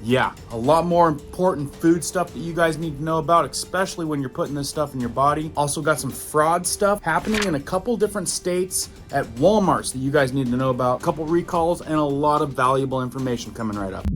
Yeah, a lot more important food stuff that you guys need to know about, especially when you're putting this stuff in your body. Also got some fraud stuff happening in a couple different states at Walmarts that you guys need to know about. A couple recalls and a lot of valuable information coming right up.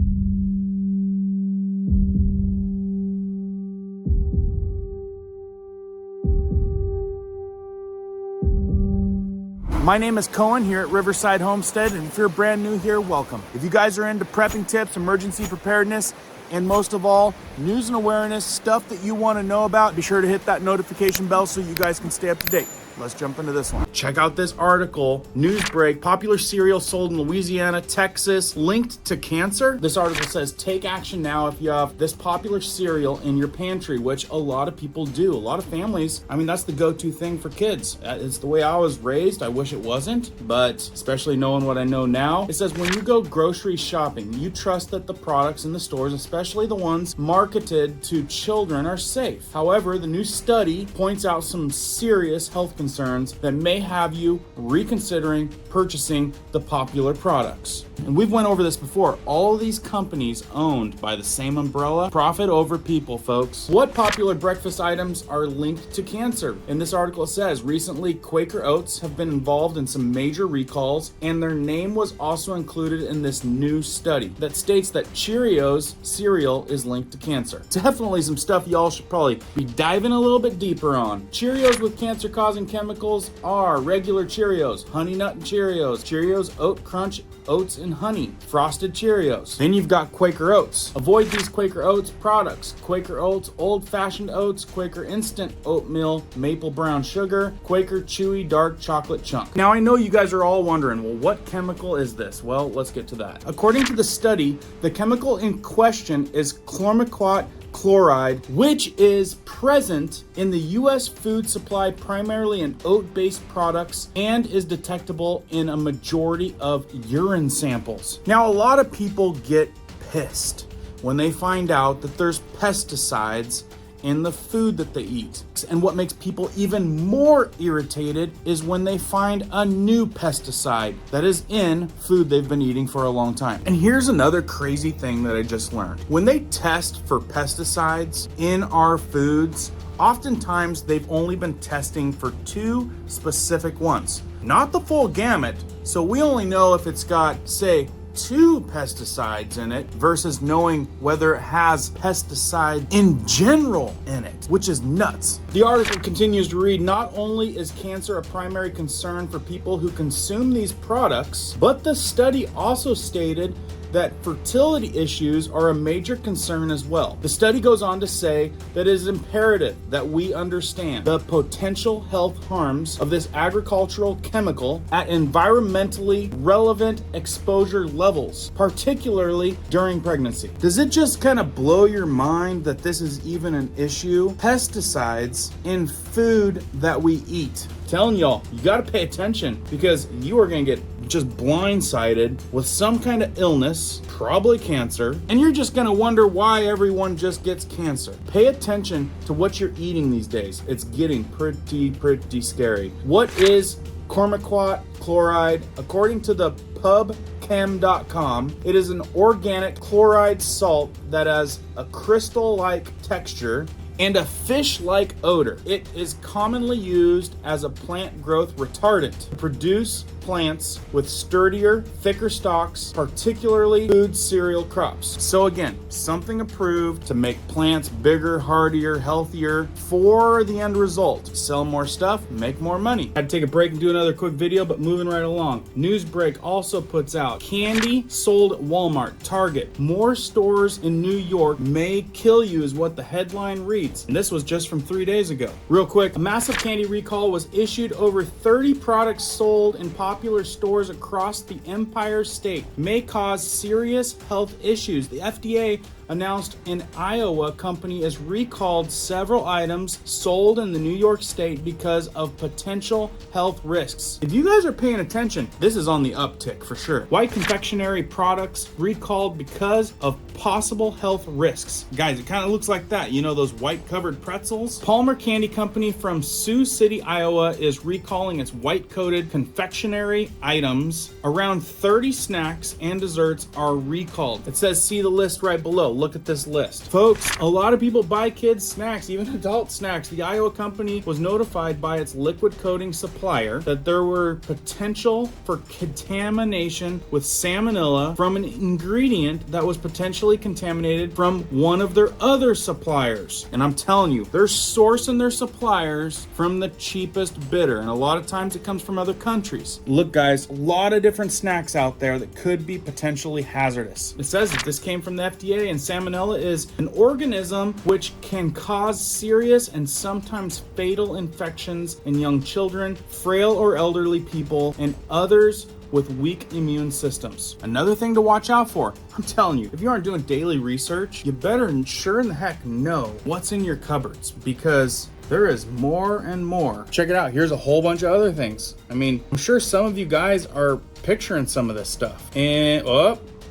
My name is Cohen here at Riverside Homestead, and if you're brand new here, welcome. If you guys are into prepping tips, emergency preparedness, and most of all, news and awareness, stuff that you want to know about, be sure to hit that notification bell so you guys can stay up to date. Let's jump into this one. Check out this article, news break, popular cereal sold in Louisiana, Texas, linked to cancer. This article says, take action now if you have this popular cereal in your pantry, which a lot of people do. A lot of families, I mean, that's the go-to thing for kids. It's the way I was raised. I wish it wasn't, but especially knowing what I know now. It says, when you go grocery shopping, you trust that the products in the stores, especially the ones marketed to children, are safe. However, the new study points out some serious health concerns that may have you reconsidering purchasing the popular products. And we've went over this before. All of these companies owned by the same umbrella, profit over people, folks. What popular breakfast items are linked to cancer? In this article it says, recently Quaker Oats have been involved in some major recalls, and their name was also included in this new study that states that Cheerios cereal is linked to cancer. Definitely some stuff y'all should probably be diving a little bit deeper on. Cheerios with cancer-causing chemicals are regular Cheerios, Honey Nut and Cheerios Oat Crunch Oats and Honey, Frosted Cheerios. Then you've got Quaker Oats. Avoid these Quaker Oats products. Quaker Oats Old Fashioned Oats, Quaker Instant Oatmeal, Maple Brown Sugar, Quaker Chewy Dark Chocolate Chunk. Now I know you guys are all wondering, well, what chemical is this? Well, let's get to that. According to the study, the chemical in question is chlormequat chloride, which is present in the U.S. food supply primarily in oat-based products and is detectable in a majority of urine samples. Now, a lot of people get pissed when they find out that there's pesticides in the food that they eat. And what makes people even more irritated is when they find a new pesticide that is in food they've been eating for a long time. And here's another crazy thing that I just learned. When they test for pesticides in our foods, oftentimes they've only been testing for two specific ones, not the full gamut. So we only know if it's got, say, 2 pesticides in it versus knowing whether it has pesticide in general in it, which is nuts. The article continues to read, not only is cancer a primary concern for people who consume these products, but the study also stated that fertility issues are a major concern as well. The study goes on to say that it is imperative that we understand the potential health harms of this agricultural chemical at environmentally relevant exposure levels, particularly during pregnancy. Does it just kind of blow your mind that this is even an issue? Pesticides in food that we eat. Telling y'all, you gotta pay attention because you are gonna get just blindsided with some kind of illness, probably cancer, and you're just gonna wonder why everyone just gets cancer. Pay attention to what you're eating these days. It's getting pretty scary. What is chlormequat chloride? According to the pubchem.com, it is an organic chloride salt that has a crystal-like texture and a fish-like odor. It is commonly used as a plant growth retardant to produce plants with sturdier, thicker stalks, particularly food cereal crops. So again, something approved to make plants bigger, hardier, healthier for the end result. Sell more stuff, make more money. I had to take a break and do another quick video, but moving right along. Newsbreak also puts out candy sold at Walmart, Target. More stores in New York may kill you is what the headline reads. And this was just from 3 days ago. Real quick, a massive candy recall was issued over 30 products sold in popular stores across the Empire State may cause serious health issues. The FDA announced in Iowa company has recalled several items sold in the New York State because of potential health risks. If you guys are paying attention, this is on the uptick for sure. White confectionery products recalled because of possible health risks. Guys, it kind of looks like that. You know those white covered pretzels? Palmer Candy Company from Sioux City, Iowa is recalling its white coated confectionery discretionary items, around 30 snacks and desserts are recalled. It says see the list right below. Look at this list. Folks, a lot of people buy kids snacks, even adult snacks. The Iowa company was notified by its liquid coating supplier that there were potential for contamination with salmonella from an ingredient that was potentially contaminated from one of their other suppliers. And I'm telling you, they're sourcing their suppliers from the cheapest bidder, and a lot of times it comes from other countries. Look guys, a lot of different snacks out there that could be potentially hazardous. It says that this came from the FDA, and salmonella is an organism which can cause serious and sometimes fatal infections in young children, frail or elderly people, and others with weak immune systems. Another thing to watch out for, I'm telling you, if you aren't doing daily research, you better sure in the heck know what's in your cupboards, because there is more and more. Check it out, here's a whole bunch of other things. I mean, I'm sure some of you guys are picturing some of this stuff. And,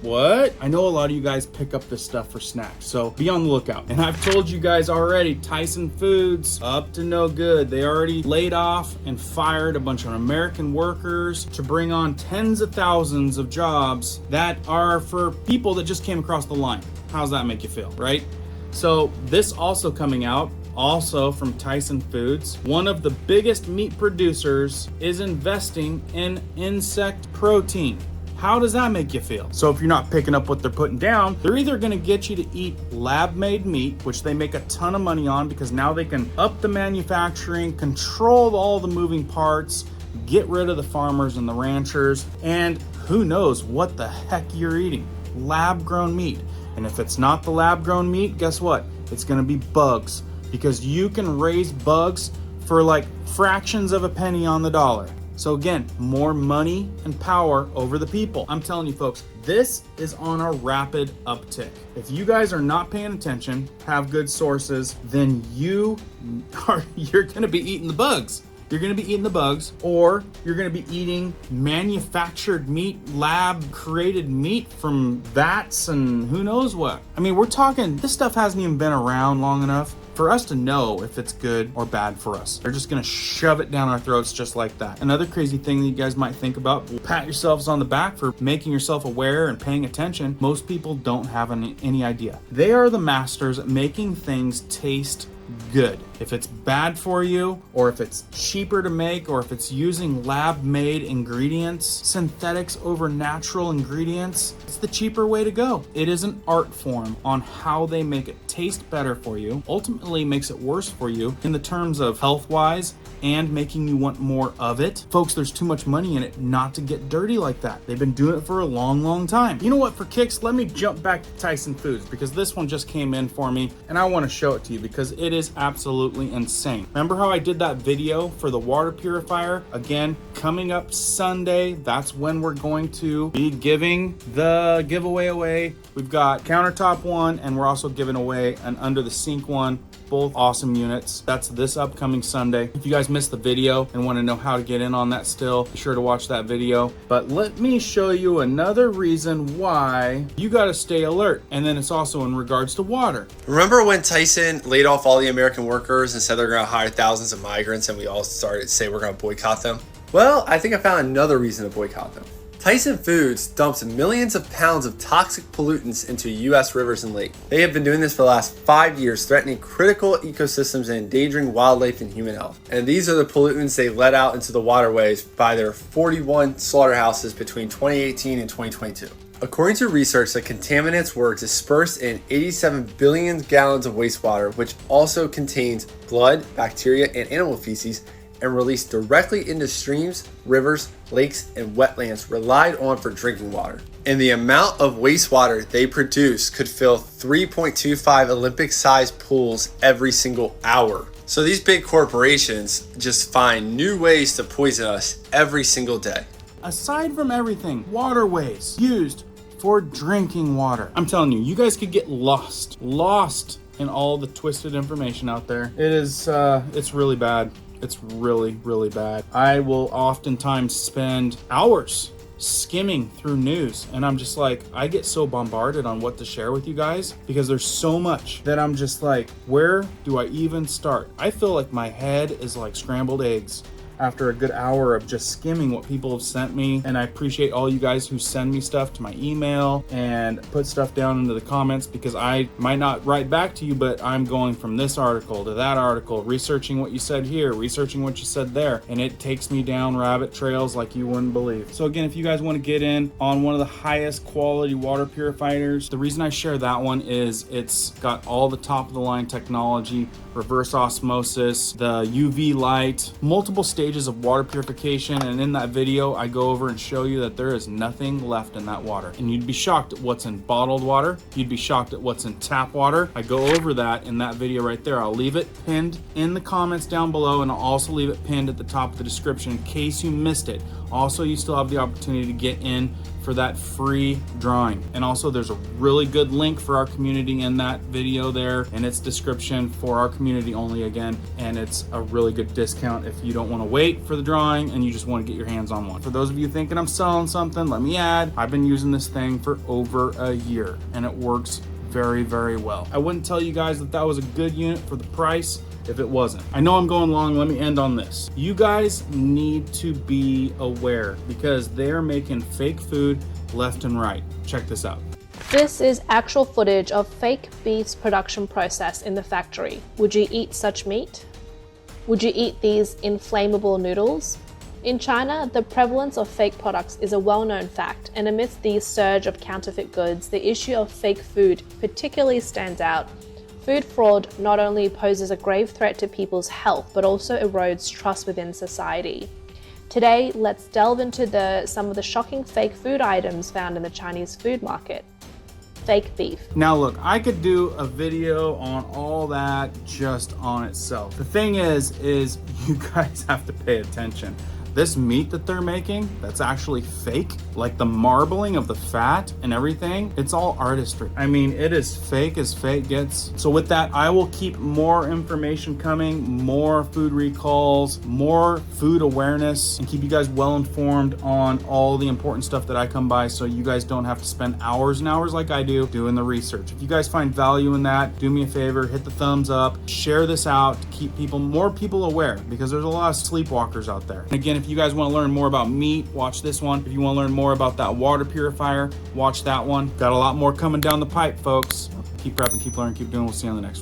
what? I know a lot of you guys pick up this stuff for snacks, so be on the lookout. And I've told you guys already, Tyson Foods, up to no good. They already laid off and fired a bunch of American workers to bring on tens of thousands of jobs that are for people that just came across the line. How's that make you feel, right? So this also coming out, also from Tyson Foods, one of the biggest meat producers is investing in insect protein. How does that make you feel? So if you're not picking up what they're putting down, they're either gonna get you to eat lab-made meat, which they make a ton of money on because now they can up the manufacturing, control all the moving parts, get rid of the farmers and the ranchers, and who knows what the heck you're eating. Lab-grown meat. And if it's not the lab-grown meat, guess what? It's gonna be bugs, because you can raise bugs for like fractions of a penny on the dollar. So again, more money and power over the people. I'm telling you folks, this is on a rapid uptick. If you guys are not paying attention, have good sources, then you're gonna be eating the bugs. You're gonna be eating the bugs, or you're gonna be eating manufactured meat, lab created meat from vats and who knows what. I mean, we're talking, this stuff hasn't even been around long enough for us to know if it's good or bad for us. They're just gonna shove it down our throats just like that. Another crazy thing that you guys might think about, pat yourselves on the back for making yourself aware and paying attention. Most people don't have any idea. They are the masters at making things taste good. If it's bad for you, or if it's cheaper to make, or if it's using lab-made ingredients, synthetics over natural ingredients, it's the cheaper way to go. It is an art form on how they make it taste better for you, ultimately makes it worse for you in the terms of health-wise and making you want more of it. Folks, there's too much money in it not to get dirty like that. They've been doing it for a long, long time. You know what, for kicks, let me jump back to Tyson Foods, because this one just came in for me and I want to show it to you because it is absolutely insane. Remember how I did that video for the water purifier? Again, coming up Sunday, that's when we're going to be giving the giveaway away. We've got countertop one, and we're also giving away an under the sink one. Both awesome units. That's this upcoming Sunday. If you guys missed the video and want to know how to get in on that still, be sure to watch that video. But let me show you another reason why you got to stay alert. And then it's also in regards to water. Remember when Tyson laid off all the American workers and said they're going to hire thousands of migrants, and we all started to say we're going to boycott them? Well, I think I found another reason to boycott them. Tyson Foods dumps millions of pounds of toxic pollutants into U.S. rivers and lakes. They have been doing this for the last 5 years, threatening critical ecosystems and endangering wildlife and human health. And these are the pollutants they let out into the waterways by their 41 slaughterhouses between 2018 and 2022. According to research, the contaminants were dispersed in 87 billion gallons of wastewater, which also contains blood, bacteria, and animal feces, and released directly into streams, rivers, lakes, and wetlands relied on for drinking water. And the amount of wastewater they produce could fill 3.25 Olympic-sized pools every single hour. So these big corporations just find new ways to poison us every single day. Aside from everything, waterways used for drinking water. I'm telling you, you guys could get lost in all the twisted information out there. It is, it's really bad. It's really, really bad. I will oftentimes spend hours skimming through news, and I'm just like, I get so bombarded on what to share with you guys because there's so much that I'm just like, where do I even start? I feel like my head is like scrambled eggs after a good hour of just skimming what people have sent me. And I appreciate all you guys who send me stuff to my email and put stuff down into the comments, because I might not write back to you, but I'm going from this article to that article, researching what you said here, researching what you said there, and it takes me down rabbit trails like you wouldn't believe. So again, if you guys want to get in on one of the highest quality water purifiers, the reason I share that one is it's got all the top of the line technology, reverse osmosis, the UV light, multiple stages of water purification. And in that video, I go over and show you that there is nothing left in that water. And you'd be shocked at what's in bottled water. You'd be shocked at what's in tap water. I go over that in that video right there. I'll leave it pinned in the comments down below, and I'll also leave it pinned at the top of the description in case you missed it. Also, you still have the opportunity to get in for that free drawing. And also there's a really good link for our community in that video there, and its description for our community only again, and it's a really good discount if you don't want to wait for the drawing and you just want to get your hands on one. For those of you thinking I'm selling something, let me add, I've been using this thing for over a year and it works very, very well. I wouldn't tell you guys that that was a good unit for the price if it wasn't. I know I'm going long, let me end on this. You guys need to be aware because they're making fake food left and right. Check this out. This is actual footage of fake beef's production process in the factory. Would you eat such meat? Would you eat these inflammable noodles? In China, the prevalence of fake products is a well-known fact, and amidst the surge of counterfeit goods, the issue of fake food particularly stands out. Food fraud not only poses a grave threat to people's health, but also erodes trust within society. Today, let's delve into some of the shocking fake food items found in the Chinese food market. Fake beef. Now look, I could do a video on all that just on itself. The thing is you guys have to pay attention. This meat that they're making, that's actually fake, like the marbling of the fat and everything, it's all artistry. I mean, it is fake as fake gets. So with that, I will keep more information coming, more food recalls, more food awareness, and keep you guys well informed on all the important stuff that I come by, so you guys don't have to spend hours and hours like I do doing the research. If you guys find value in that, do me a favor, hit the thumbs up, share this out to keep more people aware, because there's a lot of sleepwalkers out there. And again, if you guys want to learn more about meat, watch this one. If you want to learn more about that water purifier, watch that one. Got a lot more coming down the pipe, folks. Keep prepping, keep learning, keep doing. We'll see you on the next one.